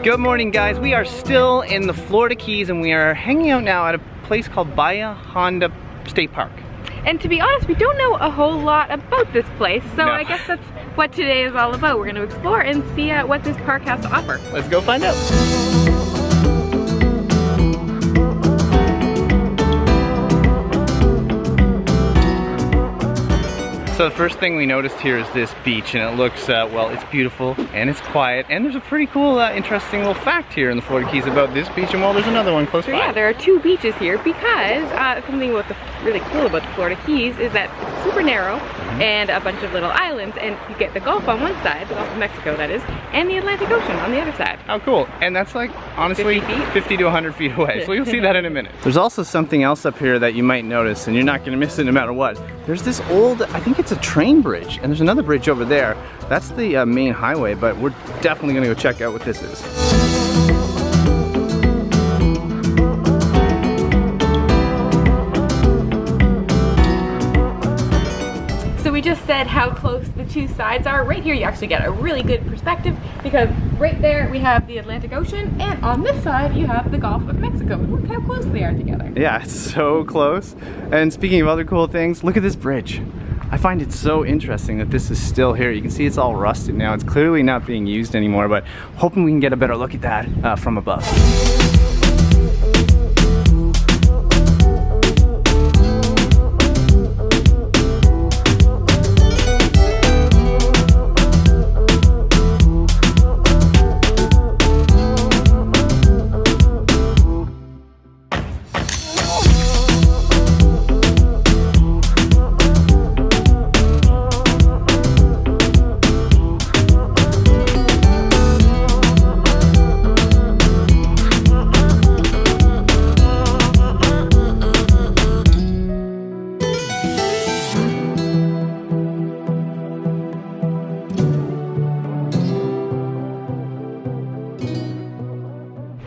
Good morning, guys. We are still in the Florida Keys and we are hanging out now at a place called Bahia Honda State Park. And to be honest, we don't know a whole lot about this place, so No. I guess that's what today is all about. We're going to explore and see what this park has to offer. Let's go find out. So the first thing we noticed here is this beach, and it looks, well, it's beautiful and it's quiet, and there's a pretty cool, interesting little fact here in the Florida Keys about this beach, and well, there's another one close by. Yeah, there are two beaches here because something really cool about the Florida Keys is that it's super narrow and a bunch of little islands, and you get the Gulf on one side, the Gulf of Mexico that is, and the Atlantic Ocean on the other side. How cool. And that's like, honestly, 50 to 100 feet away, so you'll see that in a minute. There's also something else up here that you might notice, and you're not gonna miss it no matter what. There's this old, I think it's a train bridge, and there's another bridge over there. That's the main highway, but we're definitely gonna go check out what this is. So we just said how close the two sides are. Right here you actually get a really good perspective because right there we have the Atlantic Ocean, and on this side you have the Gulf of Mexico. Look how close they are together. Yeah, it's so close. And speaking of other cool things, look at this bridge. I find it so interesting that this is still here. You can see it's all rusted now. It's clearly not being used anymore, but hoping we can get a better look at that from above.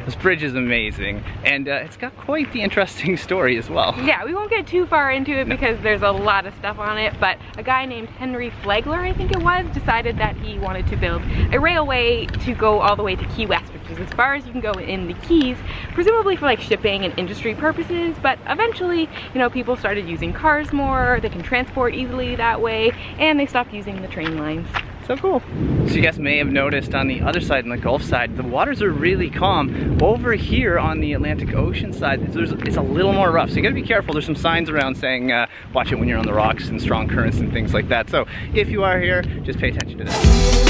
This bridge is amazing, and it's got quite the interesting story as well. Yeah, we won't get too far into it because there's a lot of stuff on it, but a guy named Henry Flagler, I think it was, decided that he wanted to build a railway to go all the way to Key West, which is as far as you can go in the Keys, presumably for like shipping and industry purposes, but eventually, you know, people started using cars more, they can transport easily that way, and they stopped using the train lines. So cool. So you guys may have noticed on the other side, on the Gulf side, the waters are really calm. Over here on the Atlantic Ocean side, it's a little more rough. So you gotta be careful. There's some signs around saying, watch it when you're on the rocks and strong currents and things like that. So if you are here, just pay attention to that.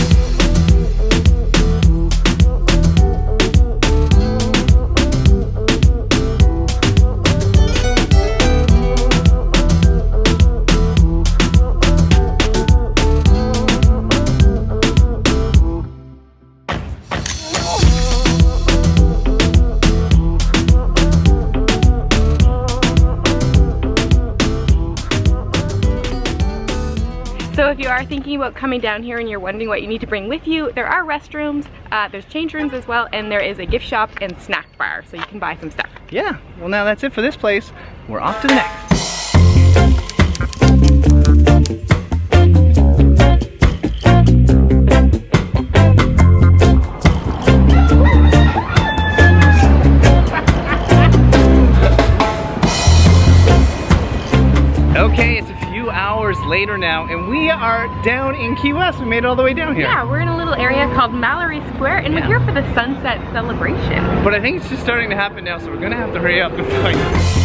So if you are thinking about coming down here and you're wondering what you need to bring with you, there are restrooms, there's change rooms as well, and there is a gift shop and snack bar, so you can buy some stuff. Yeah, well now that's it for this place. We're off to the next. Okay, it's a few hours later now, and we are down in Key West. We made it all the way down here. Yeah, we're in a little area called Mallory Square, and we're here for the sunset celebration. But I think it's just starting to happen now, so we're gonna have to hurry up and find it.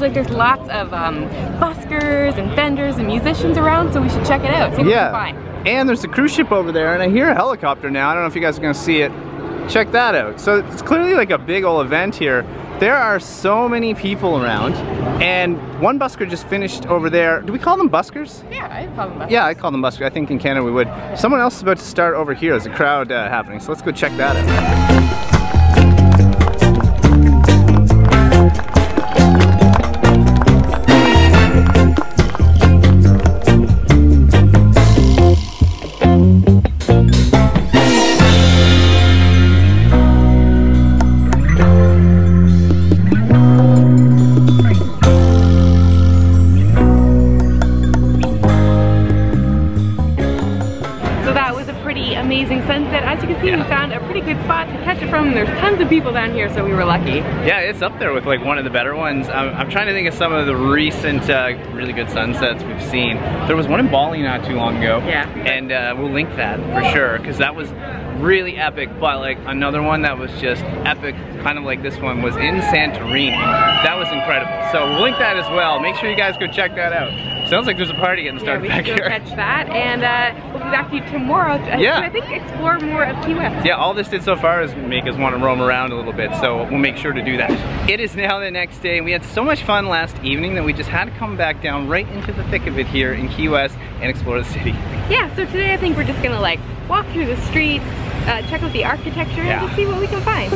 Like there's lots of buskers and vendors and musicians around, so we should check it out, see what we can find. And there's a cruise ship over there, and I hear a helicopter now. I don't know if you guys are gonna see it. Check that out. So it's clearly like a big old event here. There are so many people around, and one busker just finished over there. Do we call them buskers? Yeah, I call them buskers. Yeah, I call them buskers. I think in Canada we would. Someone else is about to start over here. There's a crowd happening, so let's go check that out. amazing sunset. As you can see, we found a pretty good spot to catch it from. There's tons of people down here, so we were lucky. Yeah, it's up there with like one of the better ones. I'm trying to think of some of the recent really good sunsets we've seen. There was one in Bali not too long ago. Yeah. And we'll link that for sure, because that was really epic. But like another one that was just epic, kind of like this one, was in Santorini. That was incredible. So we'll link that as well. Make sure you guys go check that out. Sounds like there's a party getting started back here. Yeah, we should go catch that, and we'll be back to you tomorrow to, I think, explore more of Key West. Yeah, all this did so far is make us want to roam around a little bit, so we'll make sure to do that. It is now the next day, and we had so much fun last evening that we just had to come back down right into the thick of it here in Key West and explore the city. Yeah, so today I think we're just gonna like walk through the streets, check out the architecture, and just see what we can find.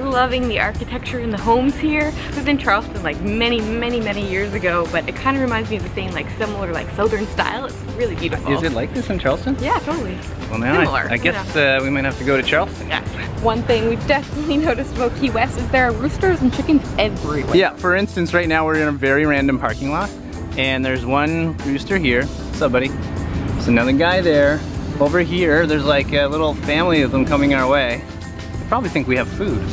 Loving the architecture in the homes here. I was in Charleston like many years ago, but it kind of reminds me of the same like similar like southern style. It's really beautiful. Is it like this in Charleston? Yeah, totally. Well, now I guess we might have to go to Charleston. Yeah. One thing we've definitely noticed about Key West is there are roosters and chickens everywhere. Yeah, for instance, right now we're in a very random parking lot, and there's one rooster here. What's up, buddy? There's another guy there. Over here, there's like a little family of them coming our way. They probably think we have food.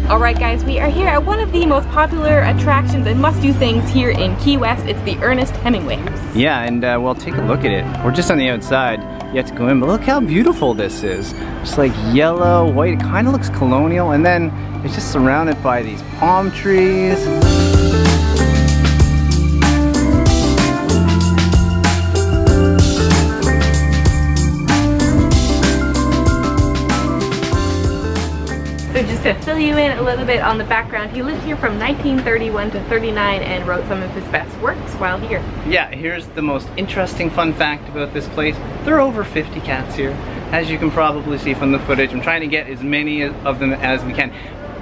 Alright guys, we are here at one of the most popular attractions and must-do things here in Key West. It's the Ernest Hemingway House. Yeah, and well, take a look at it. We're just on the outside. You have to go in, but look how beautiful this is. It's like yellow, white, it kind of looks colonial, and then it's just surrounded by these palm trees. So just to fill you in a little bit on the background, he lived here from 1931 to 39 and wrote some of his best works while here. Yeah, here's the most interesting fun fact about this place. There are over 50 cats here, as you can probably see from the footage. I'm trying to get as many of them as we can.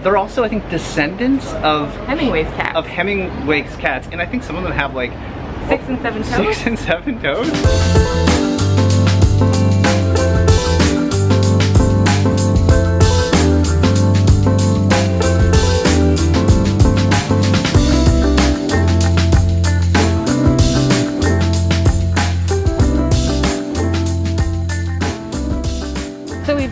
They're also, I think, descendants of Hemingway's cats. Hemingway's cats, and I think some of them have like 6 and 7 toes. 6 and 7 toes.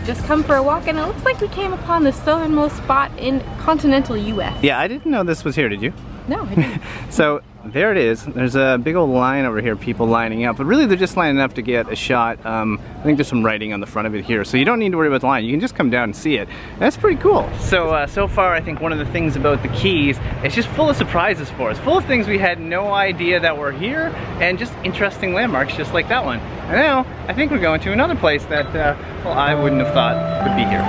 Just come for a walk, and it looks like we came upon the southernmost spot in continental US. Yeah, I didn't know this was here, did you? No, I didn't. So there it is. There's a big old line over here, people lining up, but really they're just lining up to get a shot. I think there's some writing on the front of it here, so you don't need to worry about the line. You can just come down and see it. That's pretty cool. So so far, I think one of the things about the Keys, it's just full of surprises for us, full of things we had no idea that were here, and just interesting landmarks just like that one. And now I think we're going to another place that well, I wouldn't have thought would be here.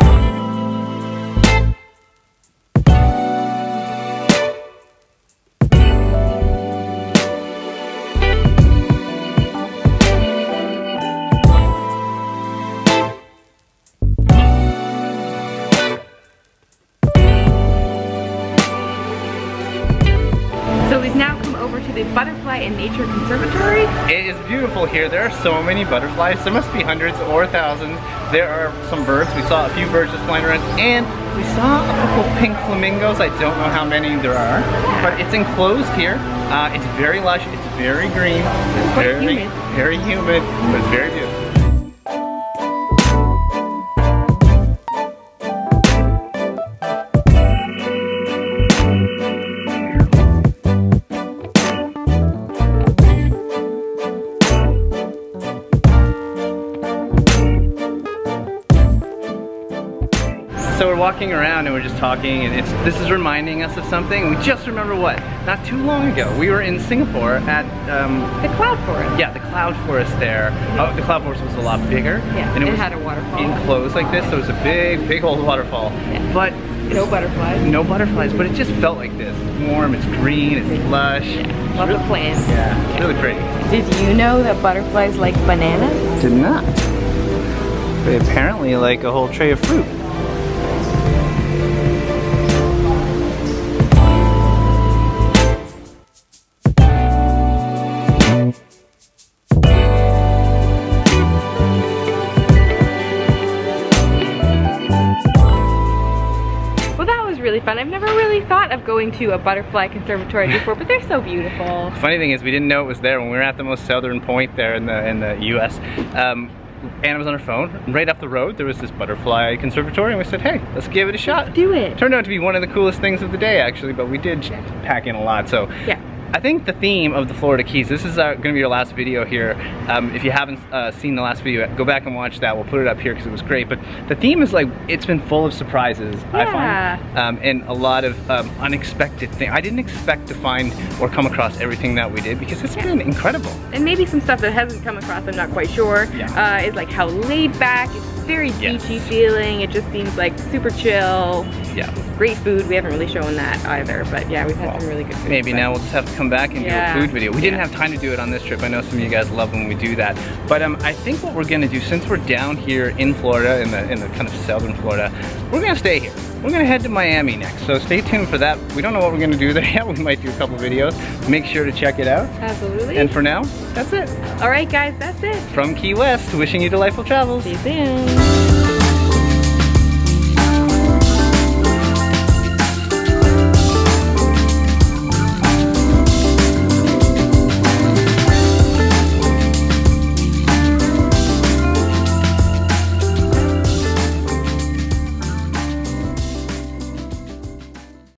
So we've now come over to the Butterfly and Nature Conservatory. It is beautiful here. There are so many butterflies. There must be hundreds or thousands. There are some birds. We saw a few birds just flying around, and we saw a couple pink flamingos. I don't know how many there are, but it's enclosed here. It's very lush. It's very green. It's very humid, but it's very beautiful. So we're walking around and we're just talking, and this is reminding us of something. We just remember what? Not too long ago, we were in Singapore at the cloud forest. Yeah, the cloud forest there. Oh, the cloud forest was a lot bigger. Yeah, and it had a waterfall enclosed like this, so it was a big old waterfall. Yeah. But No butterflies. No butterflies, but it just felt like this. Warm, it's green, it's lush. Yeah. Lots of plants. Yeah, it's really pretty. Did you know that butterflies like bananas? Did not. They apparently like a whole tray of fruit. Really fun. I've never really thought of going to a butterfly conservatory before, but they're so beautiful. The funny thing is we didn't know it was there when we were at the most southern point there in the US. Anna was on her phone, and right up the road there was this butterfly conservatory, and we said, hey, let's give it a shot. Let's do it. Turned out to be one of the coolest things of the day actually, but we did pack in a lot, so yeah. I think the theme of the Florida Keys, this is going to be our last video here. If you haven't seen the last video, go back and watch that. We'll put it up here because it was great. But the theme is like, it's been full of surprises, yeah. I find. And a lot of unexpected things. I didn't expect to find or come across everything that we did because it's been incredible. And maybe some stuff that hasn't come across, I'm not quite sure, is like how laid back, it's very beachy feeling. It just seems like super chill. Yeah. Great food. We haven't really shown that either, but yeah, we've had some really good food. Maybe now we'll just have to come back and do a food video. We didn't have time to do it on this trip. I know some of you guys love when we do that. But I think what we're gonna do, since we're down here in Florida, in the kind of southern Florida, we're gonna stay here. We're gonna head to Miami next, so stay tuned for that. We don't know what we're gonna do there yet. We might do a couple videos. Make sure to check it out. Absolutely. And for now, that's it. All right, guys, that's it. From Key West, wishing you delightful travels. See you soon.